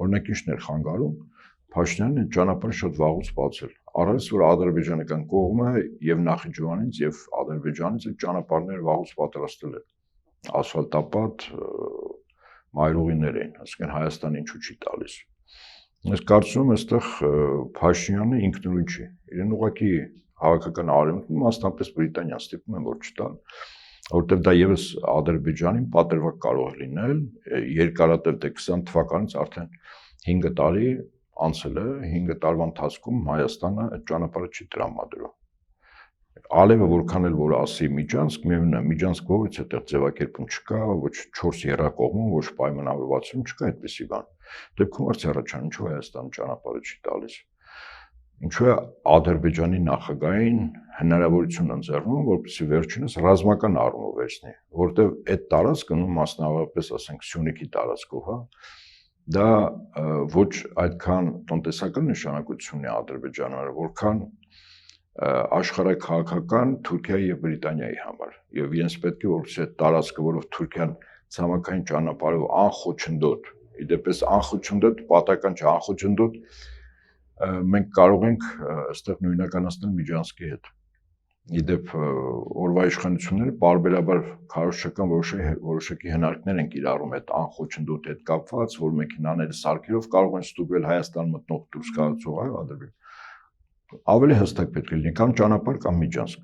օրինակ ինչն էր խանգարում, Փաշինյանն այդ ճանապարհը շատ վաղուց բացել։ Առանց որ ադրբեջանական կողմը եւ Նախիջևանից եւ Ադրբեջանից այդ ճանապարհները վաղուց պատրաստել են։ Ասֆալտապատ մայրուղիներ էին, ասենք Հայաստանը ինչու չի տալիս։ Ես կարծում եմ, այստեղ Փաշինյանը ինքնուրույն չի։ Իրեն ուղղակի հավաքական արևմուտքում, մասնապես Բրիտանիան ստիպում են, որ չտան, որովհետև դա եւս Ադրբեջանին պատրվակ կարող է լինել, երկարատև դե 20 թվականից արդեն 5 տարի անցել է, 5 տարվա ընթացքում Հայաստանը այդ ճանապարհը չի տրամադրում։ Ալևը որքան էլ որ ասի Միջանցք, միևնույն է, Միջանցք ողից այդտեղ ձևակերպում չկա, ոչ 4 եռակողմում, ոչ պայմանավորվածություն չկա այդպիսի բան։ Դեպքում արդ առաջան, ինչու Հայաստանը ճանապարհը չի տալիս։ Ինչու է Ադրբեջանի նախագահային հնարավորություն ընձեռնում, որպեսզի վերջինս ռազմական առումով վերցնի, որտեղ այդ տարածքը մասնավորապես ասենք Սյունիքի տարածքով, հա, դա ոչ այդքան տնտեսական նշանակություն ունի Ադրբեջանը, որքան աշխարհաքաղաքական Թուրքիայի եւ Բրիտանիայի համար եւ իրենց պետք է որպեսզի այդ տարածքը, որով Թուրքիան ցամաքային ճանապարհով անխոչնդոտ, իդեպս անխոչնդոտ պատական չէ, անխոչնդոտ մենք կարող ենք այստեղ նույնականացնել Միջանցքի հետ։ Իդեպ օրվա իշխանությունները բարբերաբար քարոզչական որոշակի հնարքներ են կիրառում այդ անխոչնդոտ հետ կապված, որ մեքենաները սարքերով կարող են ստուգել Հայաստան մտնող դուրս գալու Ադրբեջան։ Ավելի հստակ պետք է լինի կամ ճանապարհ կամ Միջանցք։